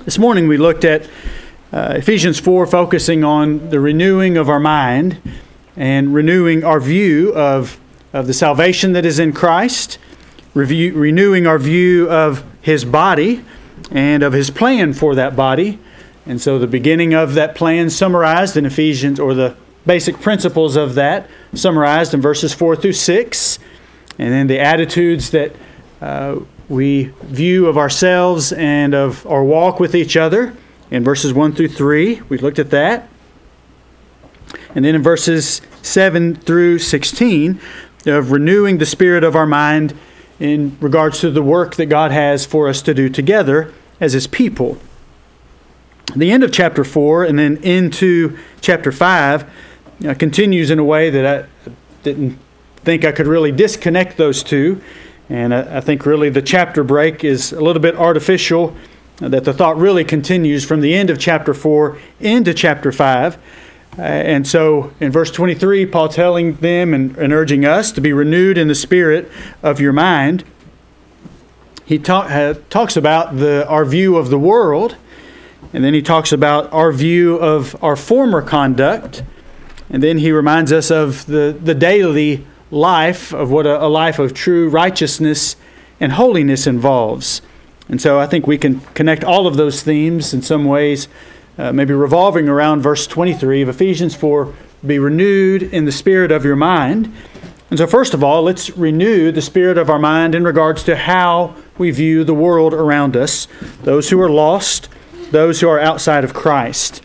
This morning we looked at Ephesians 4, focusing on the renewing of our mind and renewing our view of the salvation that is in Christ, renewing our view of His body and of His plan for that body. And so the beginning of that plan summarized in Ephesians, or the basic principles of that summarized in verses 4 through 6. And then the attitudes that we view of ourselves and of our walk with each other in verses 1 through 3. We looked at that. And then in verses 7 through 16, of renewing the spirit of our mind in regards to the work that God has for us to do together as His people. The end of chapter 4 and then into chapter 5 continues in a way that I didn't think I could really disconnect those two. And I think really the chapter break is a little bit artificial, that the thought really continues from the end of chapter 4 into chapter 5. And so in verse 23, Paul telling them and urging us to be renewed in the spirit of your mind. He talks about our view of the world, and then he talks about our view of our former conduct, and then he reminds us of the daily life of what a life of true righteousness and holiness involves. And so I think we can connect all of those themes in some ways, maybe revolving around verse 23 of Ephesians 4, be renewed in the spirit of your mind. And so first of all, let's renew the spirit of our mind in regards to how we view the world around us, those who are lost, those who are outside of Christ.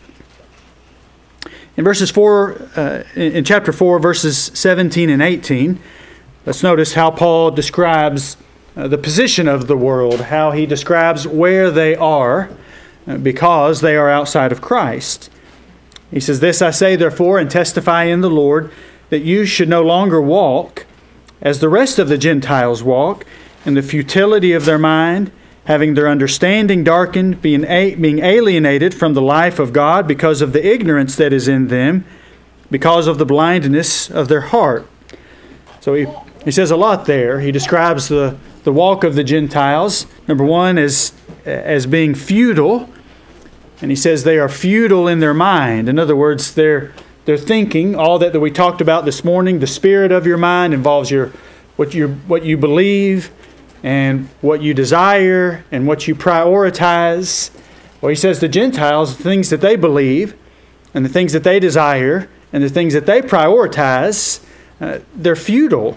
In in chapter 4, verses 17 and 18, let's notice how Paul describes the position of the world, how he describes where they are because they are outside of Christ. He says, "This I say, therefore, and testify in the Lord, that you should no longer walk as the rest of the Gentiles walk, in the futility of their mind, having their understanding darkened, being alienated from the life of God because of the ignorance that is in them, because of the blindness of their heart." So he says a lot there. He describes the walk of the Gentiles, number one, as being futile. And he says they are futile in their mind. In other words, they're thinking, all that we talked about this morning, the spirit of your mind involves what you believe, and what you desire, and what you prioritize. Well, he says the Gentiles, the things that they believe, and the things that they desire, and the things that they prioritize, they're futile.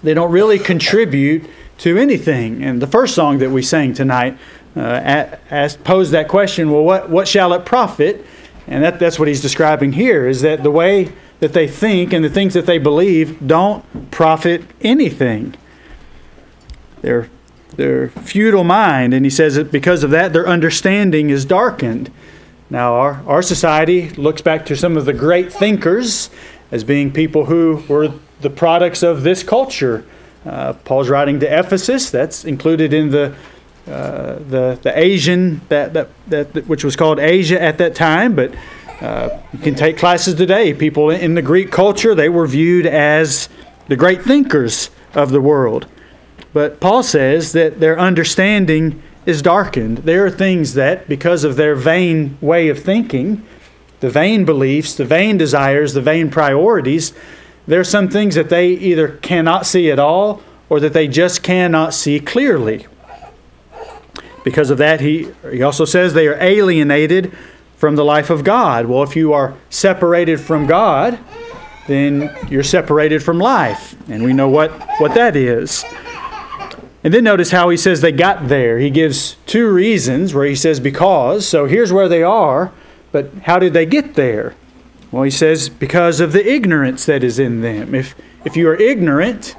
They don't really contribute to anything. And the first song that we sang tonight posed that question, well, what shall it profit? And that's what he's describing here, is that the way that they think and the things that they believe don't profit anything. Their futile mind, and he says that because of that, their understanding is darkened. Now, our society looks back to some of the great thinkers as being people who were the products of this culture. Paul's writing to Ephesus. That's included in the Asian which was called Asia at that time. But you can take classes today. People in the Greek culture, they were viewed as the great thinkers of the world. But Paul says that their understanding is darkened. There are things that, because of their vain way of thinking, the vain beliefs, the vain desires, the vain priorities, there are some things that they either cannot see at all or that they just cannot see clearly. Because of that, he also says they are alienated from the life of God. Well, if you are separated from God, then you're separated from life. And we know what that is. And then notice how he says they got there. He gives two reasons where he says because. So here's where they are, but how did they get there? Well, he says because of the ignorance that is in them. If you are ignorant,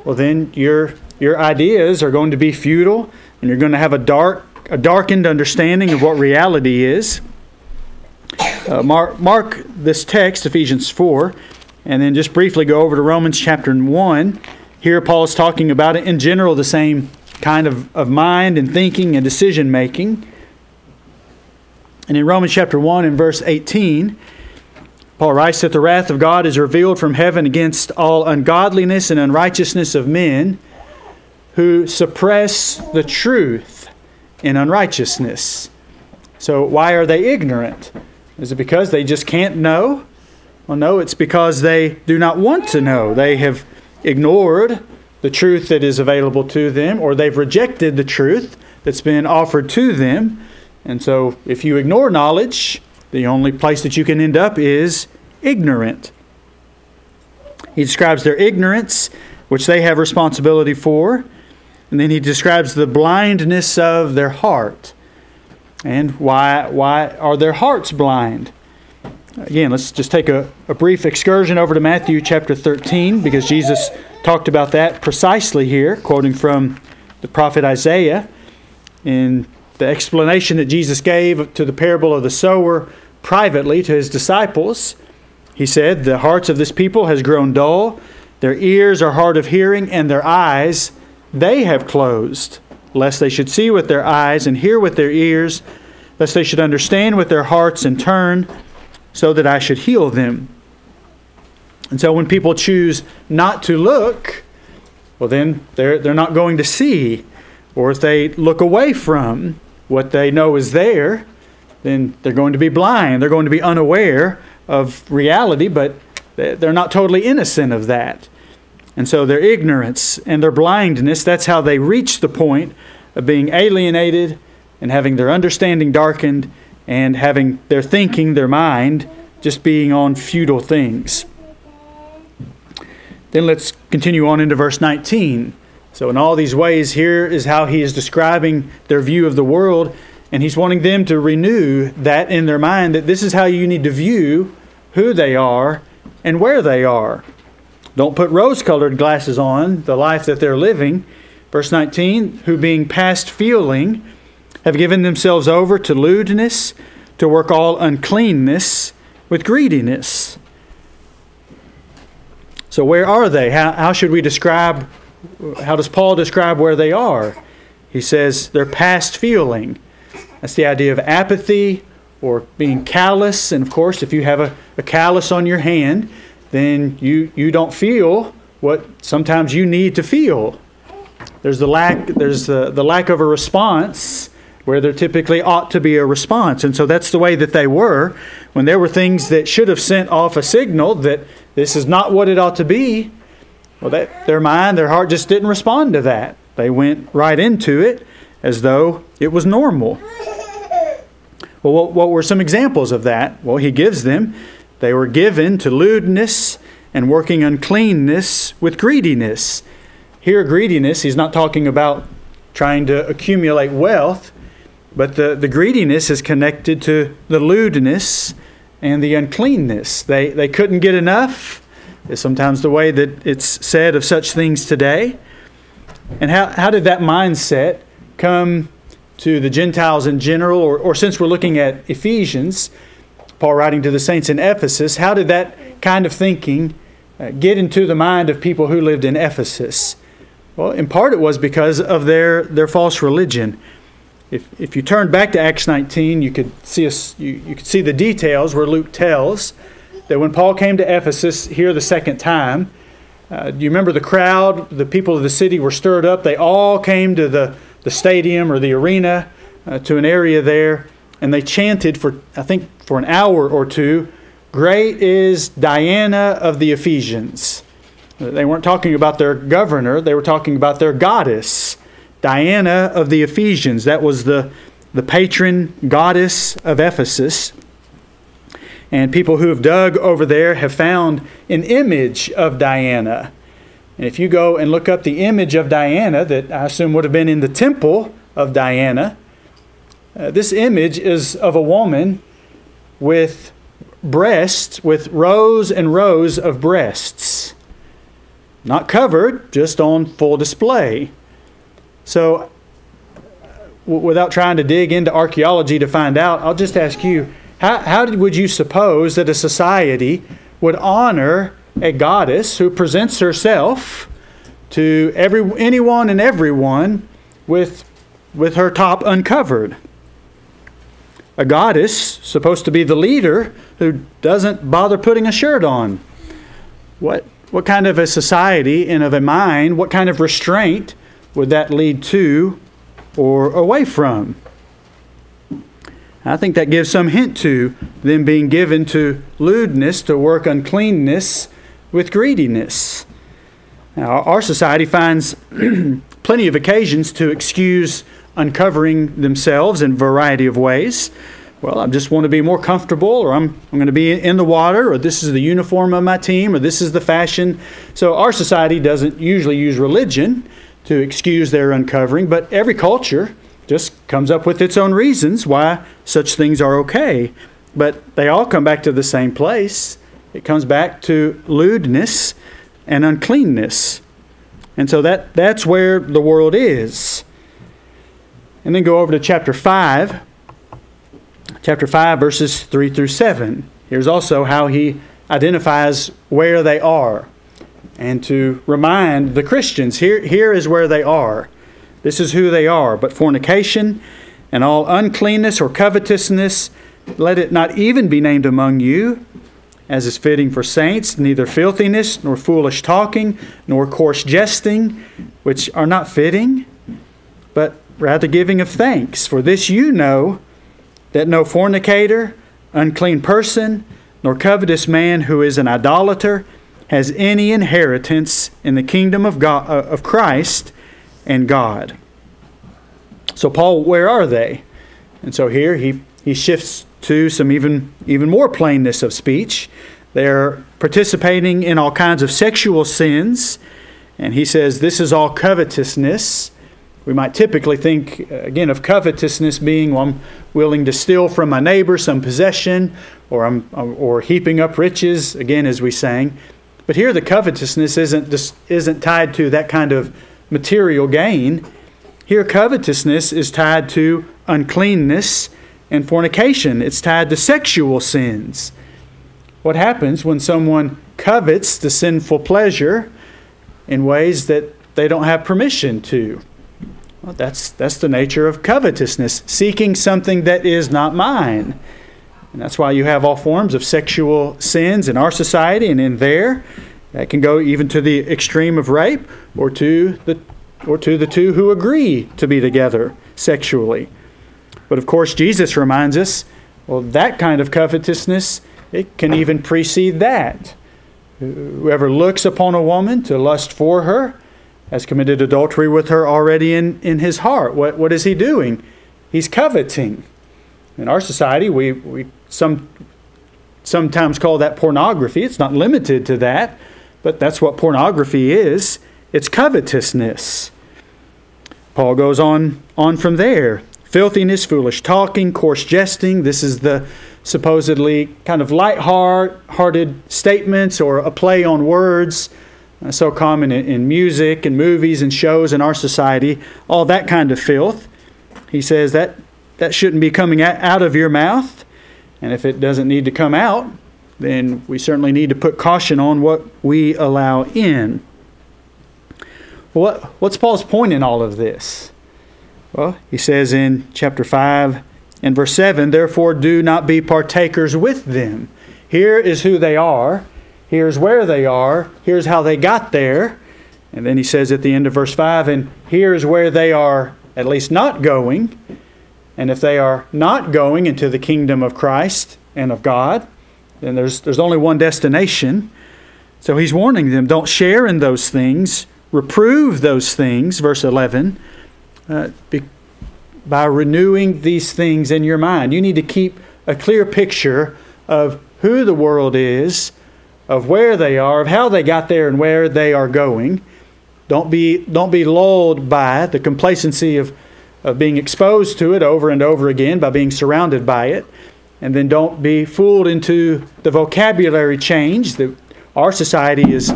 well then your ideas are going to be futile, and you're going to have a darkened understanding of what reality is. Mark this text, Ephesians 4, and then just briefly go over to Romans chapter 1. Here Paul is talking about it in general, the same kind of mind and thinking and decision making. And in Romans chapter 1 and verse 18, Paul writes that the wrath of God is revealed from heaven against all ungodliness and unrighteousness of men who suppress the truth in unrighteousness. So why are they ignorant? Is it because they just can't know? Well, no, it's because they do not want to know. They have ignored the truth that is available to them, or they've rejected the truth that's been offered to them. And so if you ignore knowledge, the only place that you can end up is ignorant. He describes their ignorance, which they have responsibility for. And then he describes the blindness of their heart. And why are their hearts blind? Again, let's just take a brief excursion over to Matthew chapter 13, because Jesus talked about that precisely here, quoting from the prophet Isaiah. In the explanation that Jesus gave to the parable of the sower privately to his disciples, he said, "The hearts of this people has grown dull, their ears are hard of hearing, and their eyes they have closed, lest they should see with their eyes and hear with their ears, lest they should understand with their hearts and turn, so that I should heal them." And so when people choose not to look, well then they're not going to see. Or if they look away from what they know is there, then they're going to be blind. They're going to be unaware of reality, but they're not totally innocent of that. And so their ignorance and their blindness, that's how they reach the point of being alienated and having their understanding darkened and having their thinking, their mind, just being on futile things. Then let's continue on into verse 19. So in all these ways, here is how he is describing their view of the world, and he's wanting them to renew that in their mind, that this is how you need to view who they are and where they are. Don't put rose-colored glasses on the life that they're living. Verse 19, who being past feeling have given themselves over to lewdness, to work all uncleanness with greediness. So where are they? How should we describe, how does Paul describe where they are? He says they're past feeling. That's the idea of apathy or being callous. And of course, if you have a callus on your hand, then you don't feel what sometimes you need to feel. There's the lack of a response where there typically ought to be a response. And so that's the way that they were when there were things that should have sent off a signal that this is not what it ought to be. Well, their mind, their heart just didn't respond to that. They went right into it as though it was normal. Well, what were some examples of that? Well, he gives them. They were given to lewdness and working uncleanness with greediness. Here, greediness, he's not talking about trying to accumulate wealth, but the greediness is connected to the lewdness and the uncleanness. They couldn't get enough, is sometimes the way that it's said of such things today. And how did that mindset come to the Gentiles in general, or since we're looking at Ephesians, Paul writing to the saints in Ephesus, how did that kind of thinking get into the mind of people who lived in Ephesus? Well, in part it was because of their false religion. If you turn back to Acts 19, you could see you could see the details where Luke tells that when Paul came to Ephesus here the second time, do you remember the crowd? The people of the city were stirred up. They all came to the stadium or the arena, to an area there, and they chanted for an hour or two, "Great is Diana of the Ephesians." They weren't talking about their governor. They were talking about their goddess, Diana of the Ephesians. That was the patron goddess of Ephesus. And people who have dug over there have found an image of Diana. And if you go and look up the image of Diana, that I assume would have been in the temple of Diana, this image is of a woman with breasts, with rows and rows of breasts. Not covered, just on full display. So, without trying to dig into archaeology to find out, I'll just ask you, how would you suppose that a society would honor a goddess who presents herself to anyone and everyone with her top uncovered? A goddess supposed to be the leader who doesn't bother putting a shirt on. What kind of a society and of a mind, what kind of restraint would that lead to or away from. I think that gives some hint to them being given to lewdness, to work uncleanness with greediness. Now, our society finds plenty of occasions to excuse uncovering themselves in a variety of ways. Well, I just want to be more comfortable, or I'm going to be in the water, or this is the uniform of my team, or this is the fashion. So our society doesn't usually use religion to excuse their uncovering, but every culture just comes up with its own reasons why such things are okay. But they all come back to the same place. It comes back to lewdness and uncleanness. And so that's where the world is. And then go over to chapter 5. Chapter 5, verses 3 through 7. Here's also how he identifies where they are. And to remind the Christians, here is where they are. This is who they are. But fornication and all uncleanness or covetousness, let it not even be named among you, as is fitting for saints, neither filthiness, nor foolish talking, nor coarse jesting, which are not fitting, but rather giving of thanks. For this you know, that no fornicator, unclean person, nor covetous man who is an idolater has any inheritance in the kingdom of God, of Christ and God. So Paul, where are they? And so here he shifts to some even more plainness of speech. They're participating in all kinds of sexual sins, and he says this is all covetousness. We might typically think, again, of covetousness being, well, I'm willing to steal from my neighbor some possession, or heaping up riches, again, as we sang. But here the covetousness isn't tied to that kind of material gain. Here covetousness is tied to uncleanness and fornication. It's tied to sexual sins. What happens when someone covets the sinful pleasure in ways that they don't have permission to? Well, that's the nature of covetousness, seeking something that is not mine. And that's why you have all forms of sexual sins in our society and in there. That can go even to the extreme of rape, or to the two who agree to be together sexually. But of course, Jesus reminds us, well, that kind of covetousness, it can even precede that. Whoever looks upon a woman to lust for her has committed adultery with her already in his heart. What is he doing? He's coveting. In our society, we sometimes call that pornography. It's not limited to that, but that's what pornography is. It's covetousness. Paul goes on from there. Filthiness, foolish talking, coarse jesting. This is the supposedly kind of light-hearted statements or a play on words, so common in music and movies and shows in our society. All that kind of filth. He says that shouldn't be coming out of your mouth. And if it doesn't need to come out, then we certainly need to put caution on what we allow in. What's Paul's point in all of this? Well, he says in chapter 5 and verse 7, therefore do not be partakers with them. Here is who they are. Here's where they are. Here's how they got there. And then he says at the end of verse 5, and here's where they are at least not going. And if they are not going into the kingdom of Christ and of God, then there's only one destination. So he's warning them, don't share in those things. Reprove those things, verse 11, by renewing these things in your mind. You need to keep a clear picture of who the world is, of where they are, of how they got there and where they are going. Don't be lulled by the complacency of being exposed to it over and over again, by being surrounded by it. And then don't be fooled into the vocabulary change that our society is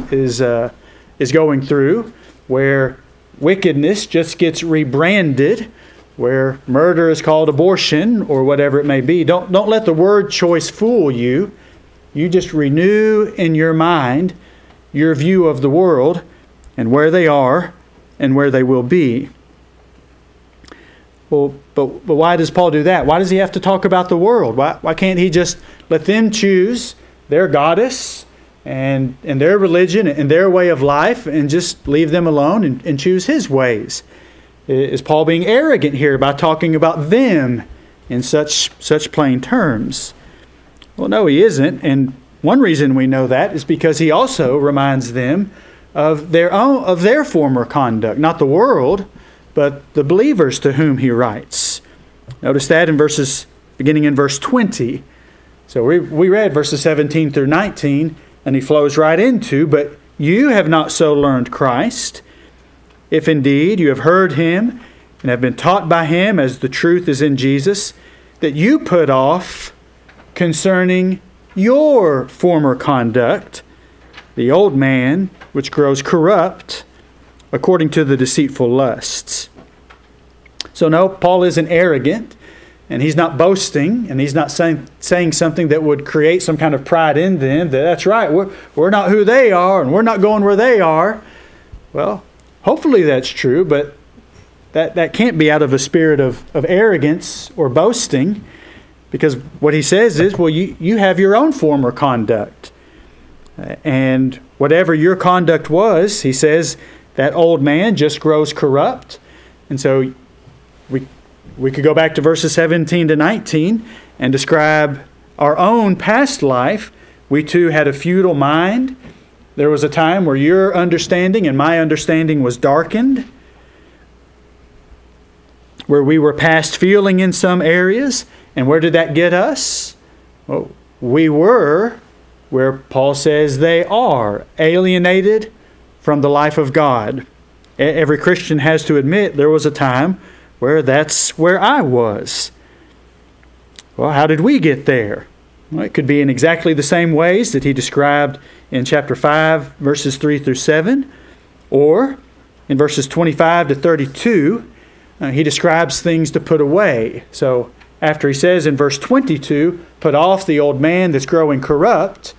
going through, where wickedness just gets rebranded, where murder is called abortion or whatever it may be. Don't let the word choice fool you. You just renew in your mind your view of the world and where they are and where they will be. Well, but why does Paul do that? Why does he have to talk about the world? Why can't he just let them choose their goddess and their religion and their way of life and just leave them alone and choose his ways? Is Paul being arrogant here by talking about them in such plain terms? Well, no, he isn't. And one reason we know that is because he also reminds them of their former conduct, not the world, but the believers to whom he writes. Notice that beginning in verse 20. So we read verses 17 through 19, and he flows right into, "But you have not so learned Christ, if indeed you have heard him and have been taught by him as the truth is in Jesus, that you put off concerning your former conduct, the old man, which grows corrupt according to the deceitful lusts." So no, Paul isn't arrogant, and he's not boasting, and he's not saying something that would create some kind of pride in them, that's right, we're not who they are, and we're not going where they are. Well, hopefully that's true, but that can't be out of a spirit of arrogance or boasting, because what he says is, well, you have your own former conduct. And whatever your conduct was, he says, that old man just grows corrupt. And so we could go back to verses 17 to 19 and describe our own past life. We too had a futile mind. There was a time where your understanding and my understanding was darkened, where we were past feeling in some areas. And where did that get us? Well, we were where Paul says they are, alienated from the life of God. Every Christian has to admit there was a time where that's where I was. Well, how did we get there? Well, it could be in exactly the same ways that he described in chapter 5, verses 3 through 7, or in verses 25 to 32, he describes things to put away. So after he says in verse 22, put off the old man that's growing corrupt,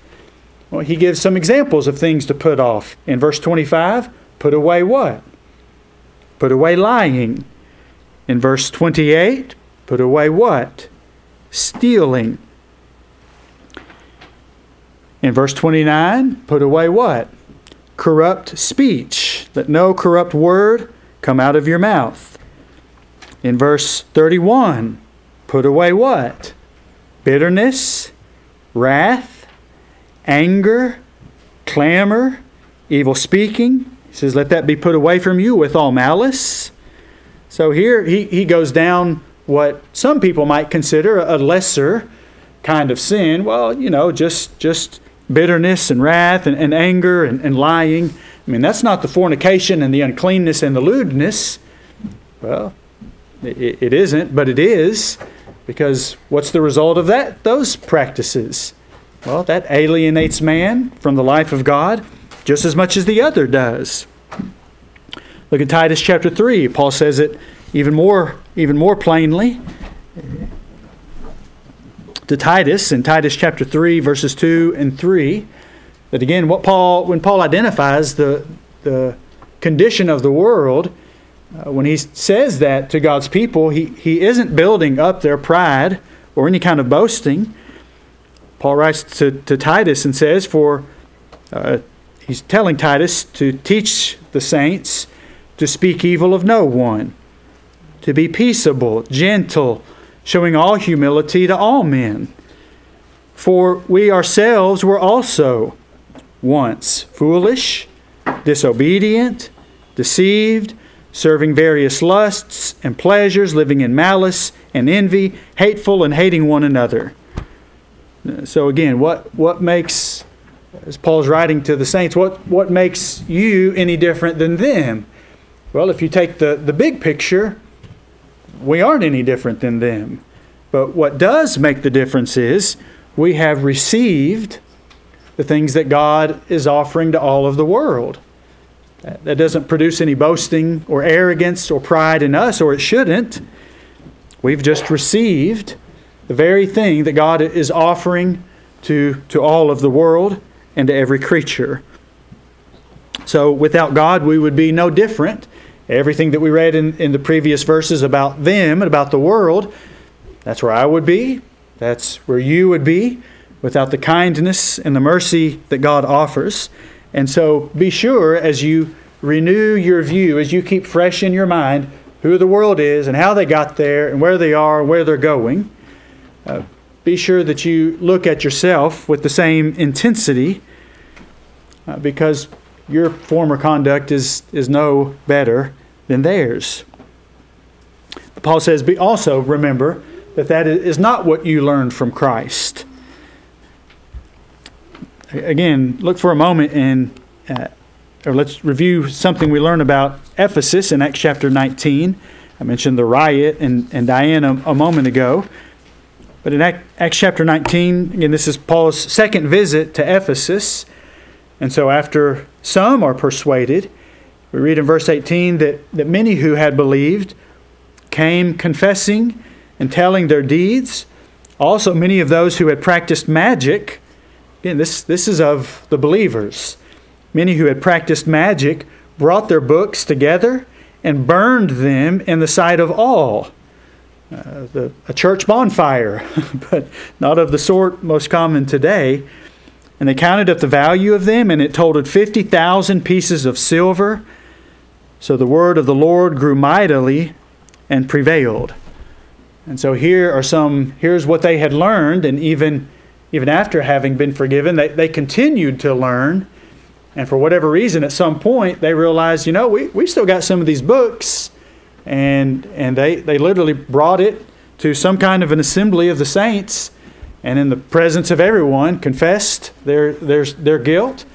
well, he gives some examples of things to put off. In verse 25, put away what? Put away lying. In verse 28, put away what? Stealing. In verse 29, put away what? Corrupt speech. Let no corrupt word come out of your mouth. In verse 31, put away what? Bitterness, wrath, anger, clamor, evil speaking. He says, let that be put away from you with all malice. So here he goes down what some people might consider a lesser kind of sin. Well, just bitterness and wrath and anger and lying. I mean, that's not the fornication and the uncleanness and the lewdness. Well, it isn't, but it is. Because what's the result of those practices? Well, that alienates man from the life of God just as much as the other does. Look at Titus chapter 3. Paul says it even more plainly to Titus in Titus chapter 3, verses 2 and 3. That again, when Paul identifies the condition of the world, when he says that to God's people, he isn't building up their pride or any kind of boasting. Paul writes to Titus and says, he's telling Titus to teach the saints to speak evil of no one, to be peaceable, gentle, showing all humility to all men. For we ourselves were also once foolish, disobedient, deceived, serving various lusts and pleasures, living in malice and envy, hateful and hating one another. So again, what makes, as Paul's writing to the saints, what makes you any different than them? Well, if you take the big picture, we aren't any different than them. But what does make the difference is we have received the things that God is offering to all of the world. That doesn't produce any boasting or arrogance or pride in us, or it shouldn't. We've just received the very thing that God is offering to all of the world and to every creature. So without God, we would be no different. Everything that we read in the previous verses about them and about the world, that's where I would be. That's where you would be without the kindness and the mercy that God offers. And so be sure as you renew your view, as you keep fresh in your mind who the world is and how they got there and where they are and where they're going, be sure that you look at yourself with the same intensity, because your former conduct is no better than theirs. But Paul says, also remember that is not what you learned from Christ. Again, look for a moment and or let's review something we learned about Ephesus in Acts chapter 19. I mentioned the riot and Diana a moment ago. But in Acts chapter 19, again, this is Paul's second visit to Ephesus. And so after some are persuaded, we read in verse 18 that many who had believed came confessing and telling their deeds. Also, many of those who had practiced magic. Again, this is of the believers. Many who had practiced magic brought their books together and burned them in the sight of all. A church bonfire, but not of the sort most common today. And they counted up the value of them, and it totaled 50,000 pieces of silver. So the word of the Lord grew mightily and prevailed. And so here's what they had learned, and even after having been forgiven, they continued to learn. And for whatever reason, at some point, they realized, we still got some of these books. And they literally brought it to some kind of an assembly of the saints, and in the presence of everyone, confessed their guilt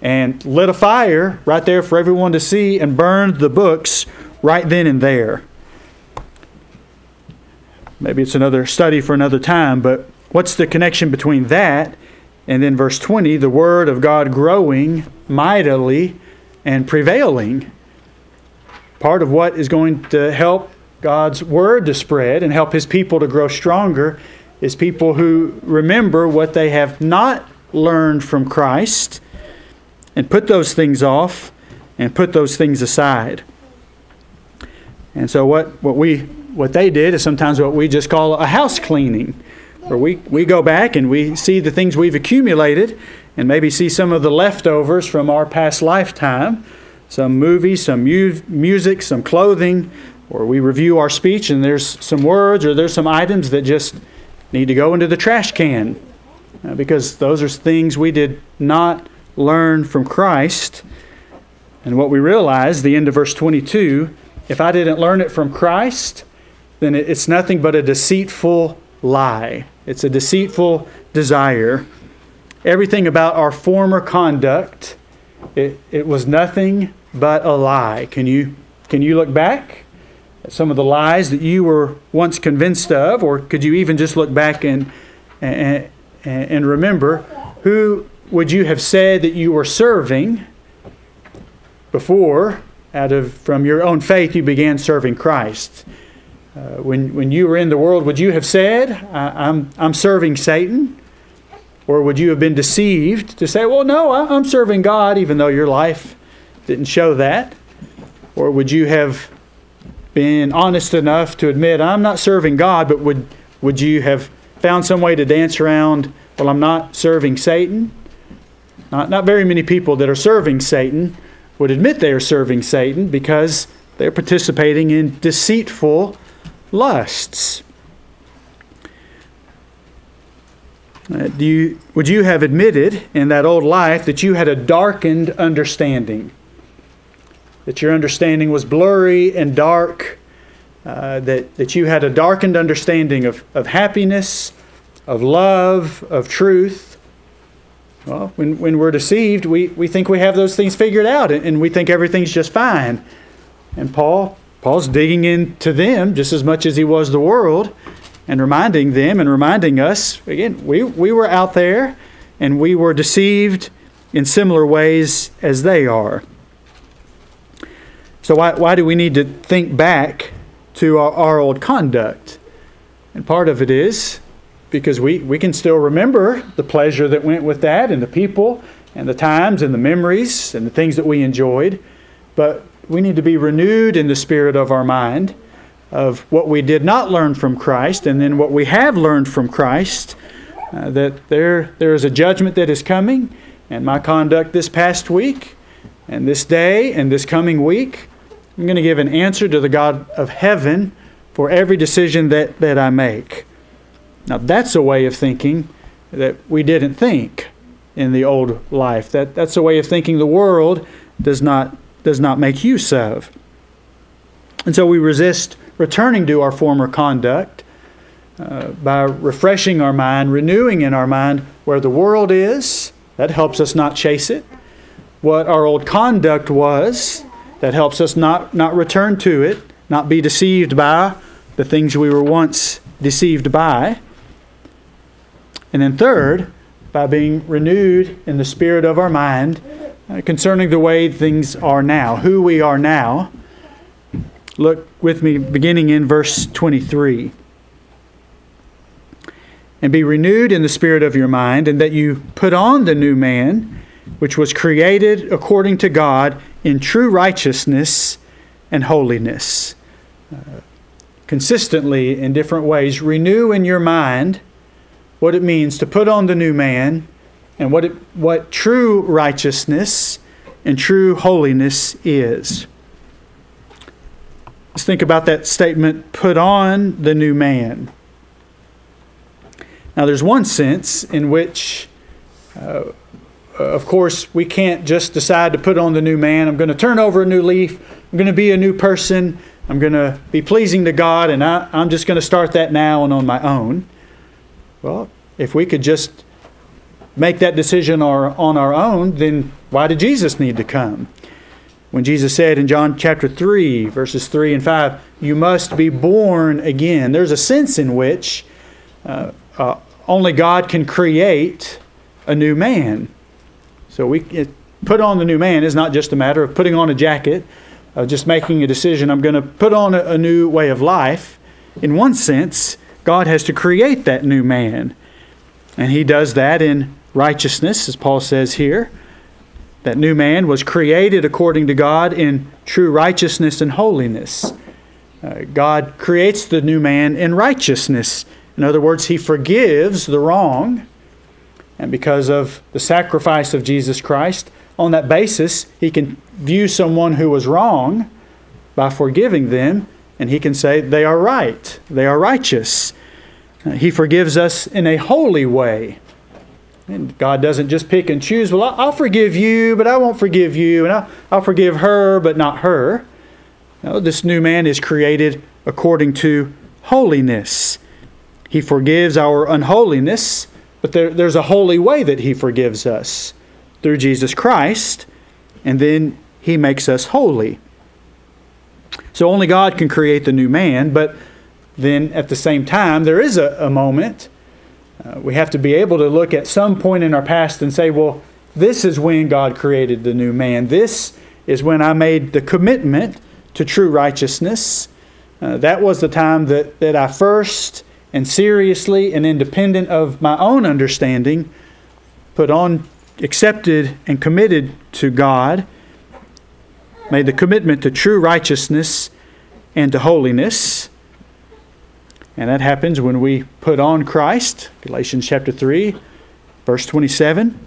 and lit a fire right there for everyone to see and burned the books right then and there. Maybe it's another study for another time, but what's the connection between that and then verse 20, the word of God growing mightily and prevailing? Part of what is going to help God's word to spread and help His people to grow stronger is people who remember what they have not learned from Christ and put those things off and put those things aside. And so what they did is sometimes what we just call a house cleaning, where we go back and we see the things we've accumulated and maybe see some of the leftovers from our past lifetime, some movies, some music, some clothing, or we review our speech and there's some words or there's some items that just need to go into the trash can because those are things we did not learn from Christ. And what we realize, the end of verse 22, if I didn't learn it from Christ, then it's nothing but a deceitful lie. It's a deceitful desire. Everything about our former conduct, it was nothing but a lie. Can you look back at some of the lies that you were once convinced of, or could you even just look back and remember who would you have said that you were serving before, from your own faith, you began serving Christ? When you were in the world, would you have said, I'm serving Satan? Or would you have been deceived to say, well, no, I'm serving God, even though your life didn't show that? Or would you have been honest enough to admit, I'm not serving God, but would you have found some way to dance around, well, I'm not serving Satan? Not very many people that are serving Satan would admit they are serving Satan because they're participating in deceitful lusts. Would you have admitted in that old life that you had a darkened understanding? That your understanding was blurry and dark? That you had a darkened understanding of happiness, of love, of truth? Well, when we're deceived, we think we have those things figured out and we think everything's just fine. And Paul's digging into them just as much as he was the world and reminding them and reminding us, again, we were out there and we were deceived in similar ways as they are. So why do we need to think back to our old conduct? And part of it is because we can still remember the pleasure that went with that and the people and the times and the memories and the things that we enjoyed. But we need to be renewed in the spirit of our mind of what we did not learn from Christ and then what we have learned from Christ, that there is a judgment that is coming, and my conduct this past week and this day and this coming week I'm going to give an answer to the God of heaven for every decision that I make. Now, that's a way of thinking that we didn't think in the old life. That's a way of thinking the world does not make use of. And so we resist returning to our former conduct by refreshing our mind, renewing in our mind where the world is. That helps us not chase it. What our old conduct was, that helps us not return to it, not be deceived by the things we were once deceived by. And then third, by being renewed in the spirit of our mind concerning the way things are now, who we are now. Look with me beginning in verse 23. And be renewed in the spirit of your mind, and that you put on the new man, which was created according to God in true righteousness and holiness. Consistently, in different ways, renew in your mind what it means to put on the new man and what true righteousness and true holiness is. Let's think about that statement, put on the new man. Now, there's one sense in which, of course, we can't just decide to put on the new man. I'm going to turn over a new leaf. I'm going to be a new person. I'm going to be pleasing to God, and I'm just going to start that now and on my own. Well, if we could just make that decision on our own, then why did Jesus need to come? When Jesus said in John chapter 3, verses 3 and 5, you must be born again. There's a sense in which only God can create a new man. So put on the new man is not just a matter of putting on a jacket, just making a decision, I'm going to put on a new way of life. In one sense, God has to create that new man. And He does that in righteousness, as Paul says here. That new man was created according to God in true righteousness and holiness. God creates the new man in righteousness. In other words, He forgives the wrong. And because of the sacrifice of Jesus Christ, on that basis, He can view someone who was wrong by forgiving them, and He can say they are right, they are righteous. He forgives us in a holy way. And God doesn't just pick and choose, well, I'll forgive you, but I won't forgive you, and I'll forgive her, but not her. No, this new man is created according to holiness. He forgives our unholiness, but there's a holy way that He forgives us through Jesus Christ, and then He makes us holy. So only God can create the new man, but then at the same time, there is a moment. We have to be able to look at some point in our past and say, well, this is when God created the new man. This is when I made the commitment to true righteousness. That was the time that I first and seriously and independent of my own understanding accepted and committed to God, made the commitment to true righteousness and to holiness. And that happens when we put on Christ. Galatians chapter 3, verse 27.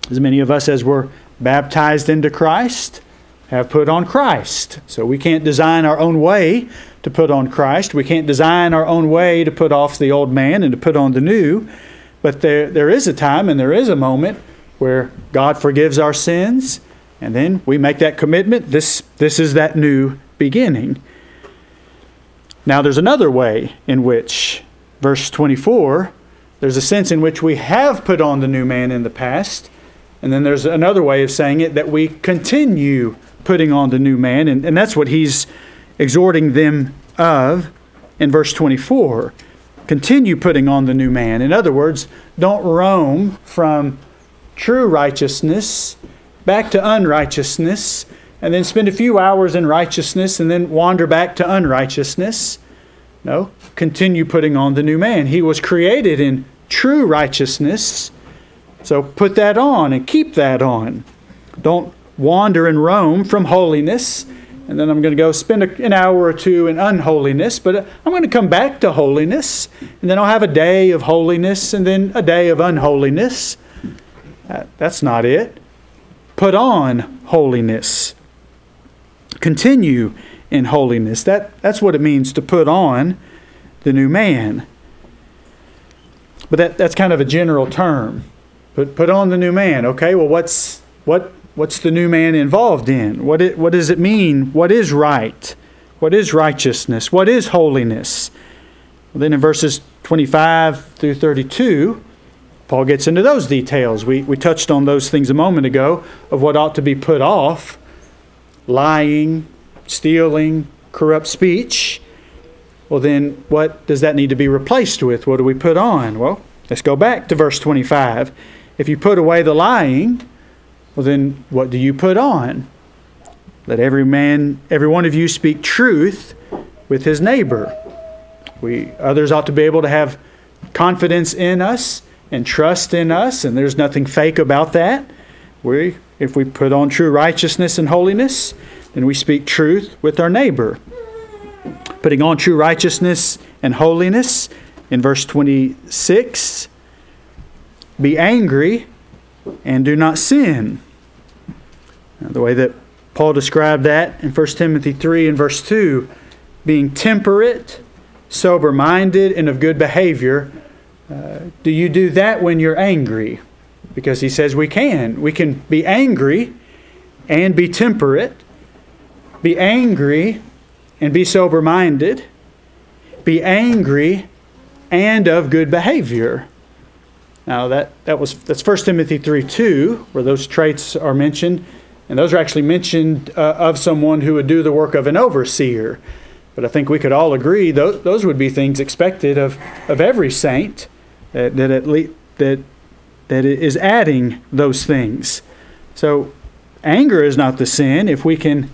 As many of us as were baptized into Christ have put on Christ. So we can't design our own way to put on Christ. We can't design our own way to put off the old man and to put on the new. But there is a time and there is a moment where God forgives our sins, and then we make that commitment. This is that new beginning. Now there's another way in which, verse 24, there's a sense in which we have put on the new man in the past, and then there's another way of saying it, that we continue putting on the new man, and that's what he's exhorting them of in verse 24. Continue putting on the new man. In other words, don't roam from true righteousness back to unrighteousness, and then spend a few hours in righteousness and then wander back to unrighteousness. No, continue putting on the new man. He was created in true righteousness, so put that on and keep that on. Don't wander and roam from holiness, and then I'm going to go spend an hour or two in unholiness, but I'm going to come back to holiness, and then I'll have a day of holiness and then a day of unholiness. That's not it. Put on holiness. continue in holiness. That's what it means to put on the new man. But that's kind of a general term. Put on the new man. Okay, well, what's the new man involved in? What does it mean? What is right? What is righteousness? What is holiness? Well, then in verses 25 through 32, Paul gets into those details. We touched on those things a moment ago of what ought to be put off: lying, stealing, corrupt speech. Well, then what does that need to be replaced with? What do we put on? Well, let's go back to verse 25. If you put away the lying, well, then what do you put on? Let every one of you speak truth with his neighbor. Others ought to be able to have confidence in us and trust in us, and there's nothing fake about that. If we put on true righteousness and holiness, then we speak truth with our neighbor. Putting on true righteousness and holiness, in verse 26, be angry and do not sin. Now, the way that Paul described that in 1 Timothy 3 and verse 2, being temperate, sober-minded, and of good behavior. Do you do that when you're angry? Because he says we can. We can be angry and be temperate, be angry and be sober-minded, be angry and of good behavior. Now that's 1 Timothy 3:2, where those traits are mentioned, and those are actually mentioned of someone who would do the work of an overseer. But I think we could all agree those would be things expected of every saint that is adding those things. So anger is not the sin. If we can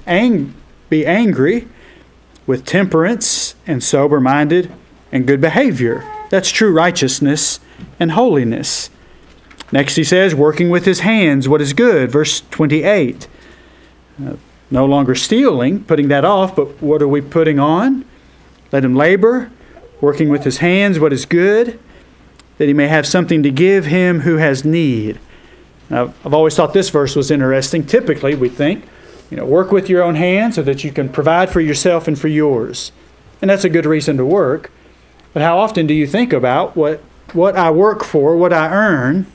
be angry with temperance and sober-minded and good behavior, that's true righteousness and holiness. Next he says, working with his hands what is good. Verse 28. No longer stealing, putting that off, but what are we putting on? Let him labor, working with his hands what is good, that he may have something to give him who has need. Now, I've always thought this verse was interesting. Typically, we think, work with your own hands so that you can provide for yourself and for yours. And that's a good reason to work. But how often do you think about what I work for, what I earn?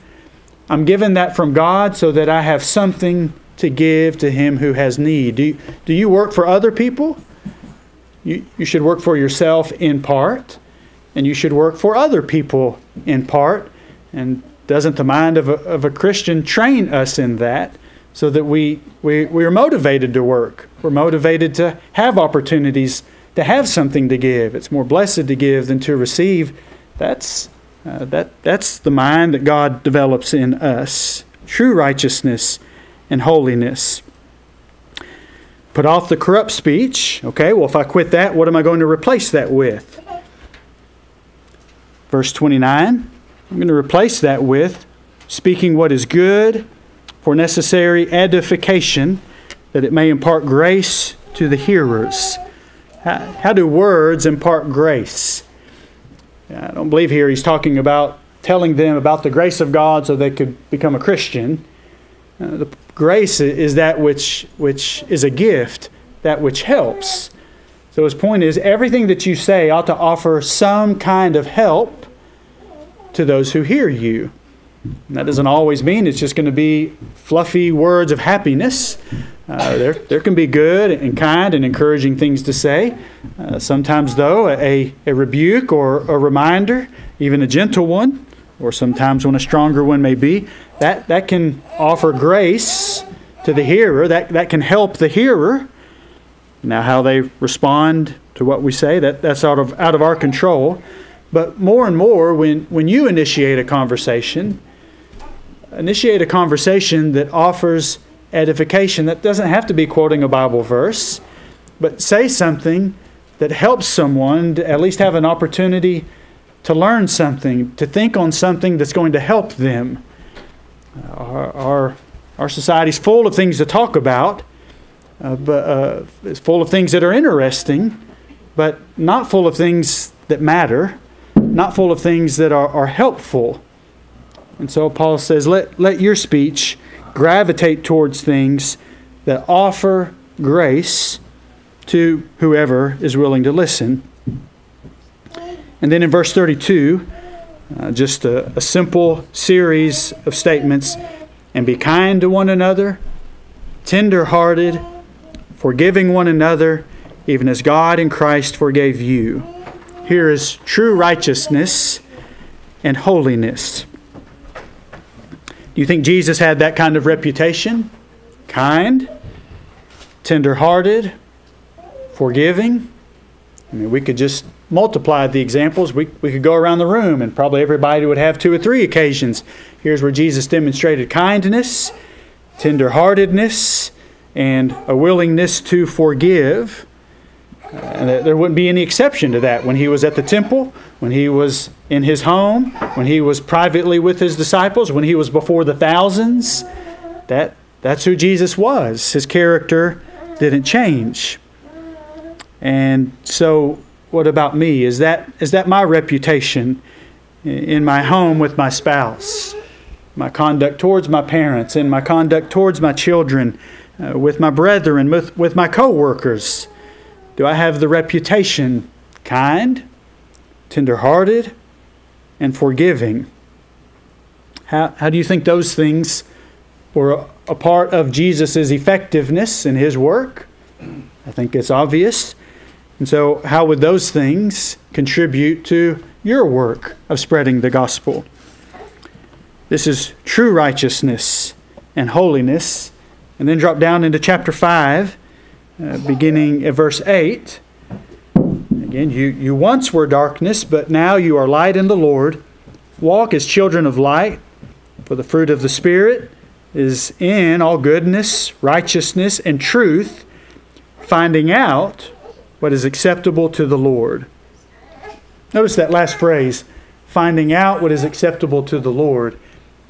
I'm given that from God so that I have something to give to him who has need. Do you work for other people? You should work for yourself in part, and you should work for other people in part. And doesn't the mind of a Christian train us in that, so that we are motivated to work? We're motivated to have opportunities to have something to give. It's more blessed to give than to receive. That's the mind that God develops in us. True righteousness and holiness. Put off the corrupt speech. Okay, well, if I quit that, what am I going to replace that with? Verse 29, I'm going to replace that with speaking what is good for necessary edification, that it may impart grace to the hearers. How do words impart grace? I don't believe here he's talking about telling them about the grace of God so they could become a Christian. The grace is that which is a gift, that which helps. So his point is, everything that you say ought to offer some kind of help to those who hear you. And that doesn't always mean it's just going to be fluffy words of happiness. There can be good and kind and encouraging things to say. Sometimes, though, a rebuke or a reminder, even a gentle one, or sometimes one a stronger one may be, that can offer grace to the hearer. That can help the hearer. Now, how they respond to what we say, that's out of our control. But more and more, when you initiate a conversation that offers edification. That doesn't have to be quoting a Bible verse, but say something that helps someone to at least have an opportunity to learn something, to think on something that's going to help them. Our society's full of things to talk about, but it's full of things that are interesting, but not full of things that matter, not full of things that are helpful. And so Paul says, let your speech gravitate towards things that offer grace to whoever is willing to listen. And then in verse 32, just a simple series of statements. And be kind to one another, tender-hearted, forgiving one another, even as God in Christ forgave you. Here is true righteousness and holiness. Do you think Jesus had that kind of reputation? Kind, tender-hearted, forgiving? I mean, we could just multiply the examples. We could go around the room and probably everybody would have 2 or 3 occasions. Here's where Jesus demonstrated kindness, tender-heartedness, and a willingness to forgive. And there wouldn't be any exception to that when he was at the temple, when he was in his home, when he was privately with his disciples, when he was before the thousands. That's who Jesus was. His character didn't change. And so what about me? Is that my reputation in my home with my spouse? My conduct towards my parents and my conduct towards my children, with my brethren, with my co-workers? Do I have the reputation kind, tender-hearted, and forgiving? How do you think those things were a part of Jesus' effectiveness in his work? I think it's obvious. And so how would those things contribute to your work of spreading the gospel? This is true righteousness and holiness. And then drop down into chapter 5, beginning at verse 8. Again, you once were darkness, but now you are light in the Lord. Walk as children of light, for the fruit of the Spirit is in all goodness, righteousness, and truth, finding out what is acceptable to the Lord. Notice that last phrase, finding out what is acceptable to the Lord.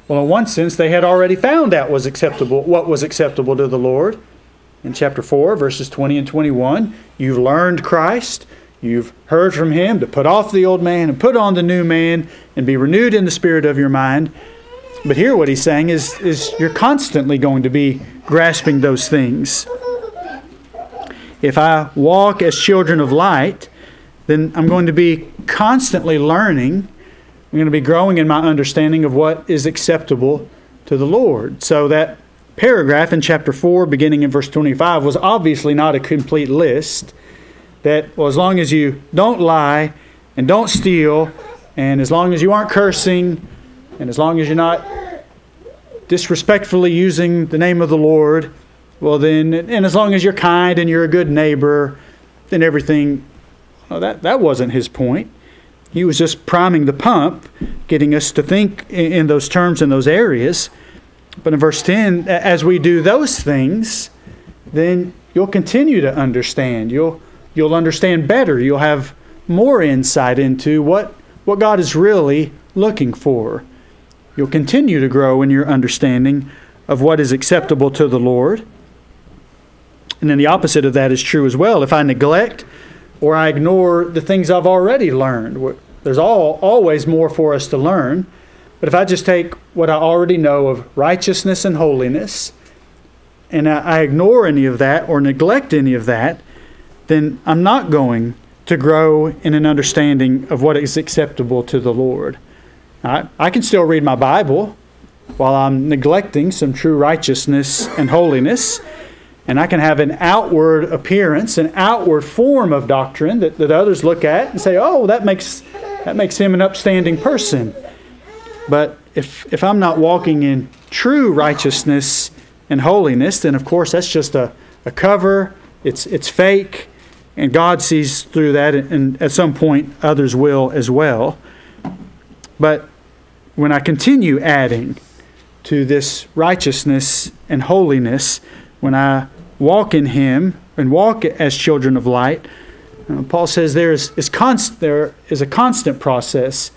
Well, in one sense, they had already found out what was acceptable to the Lord. In chapter 4, verses 20 and 21, you've learned Christ. You've heard from Him to put off the old man and put on the new man and be renewed in the spirit of your mind. But here what he's saying is you're constantly going to be grasping those things. If I walk as children of light, then I'm going to be constantly learning. I'm going to be growing in my understanding of what is acceptable to the Lord. So that paragraph in chapter 4, beginning in verse 25, was obviously not a complete list. That, well, as long as you don't lie and don't steal, and as long as you aren't cursing, and as long as you're not disrespectfully using the name of the Lord, well then, and as long as you're kind and you're a good neighbor, then everything, well, that wasn't his point. He was just priming the pump, getting us to think in those terms, in those areas. But in verse 10, as we do those things, then you'll continue to understand. You'll understand better. You'll have more insight into what God is really looking for. You'll continue to grow in your understanding of what is acceptable to the Lord. And then the opposite of that is true as well. If I neglect or I ignore the things I've already learned, there's always more for us to learn. But if I just take what I already know of righteousness and holiness, and I ignore any of that or neglect any of that, then I'm not going to grow in an understanding of what is acceptable to the Lord. I can still read my Bible while I'm neglecting some true righteousness and holiness, and I can have an outward appearance, an outward form of doctrine that others look at and say, oh, that makes him an upstanding person. But if I'm not walking in true righteousness and holiness, then of course that's just a cover. It's fake, and God sees through that, and at some point others will as well. But when I continue adding to this righteousness and holiness, when I walk in Him and walk as children of light, Paul says there is a constant process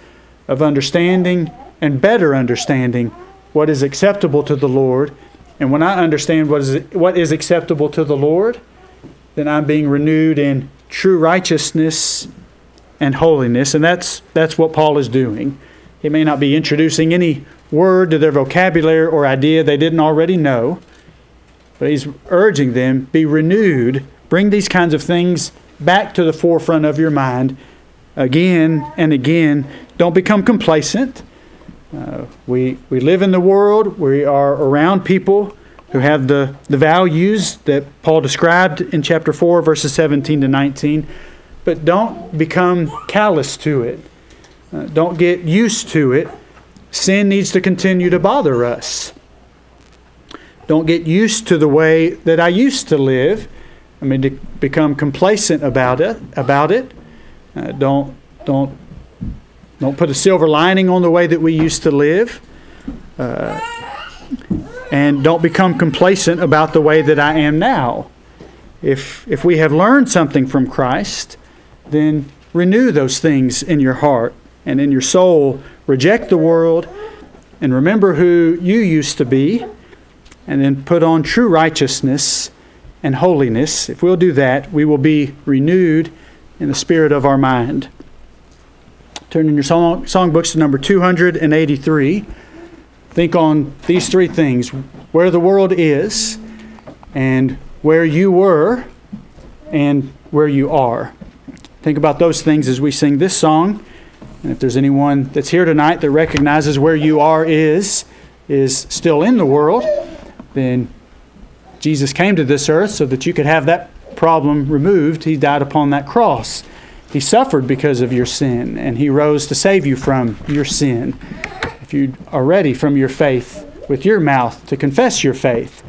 of understanding and better understanding what is acceptable to the Lord. And when I understand what is acceptable to the Lord, then I'm being renewed in true righteousness and holiness. And that's what Paul is doing. He may not be introducing any word to their vocabulary or idea they didn't already know, But he's urging them, be renewed. Bring these kinds of things back to the forefront of your mind again and again. Don't become complacent. We live in the world. We are around people who have the values that Paul described in chapter 4, verses 17 to 19. But don't become callous to it. Don't get used to it. Sin needs to continue to bother us. Don't get used to the way that I used to live. To become complacent about it. Don't put a silver lining on the way that we used to live. And don't become complacent about the way that I am now. If we have learned something from Christ, then renew those things in your heart and in your soul. Reject the world and remember who you used to be, and then put on true righteousness and holiness. If we'll do that, we will be renewed in the spirit of our mind. Turn in your songbooks to number 283. Think on these three things: where the world is, and where you were, and where you are. Think about those things as we sing this song. And if there's anyone that's here tonight that recognizes where you are is still in the world, then Jesus came to this earth so that you could have that problem removed. He died upon that cross. He suffered because of your sin, and He rose to save you from your sin. If you are ready from your faith with your mouth to confess your faith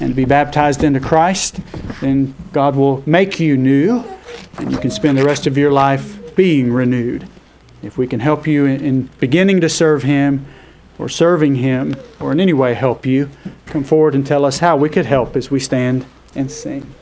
and to be baptized into Christ, then God will make you new, and you can spend the rest of your life being renewed. If we can help you in beginning to serve Him, or serving Him, or in any way help you, come forward and tell us how we could help as we stand and sing.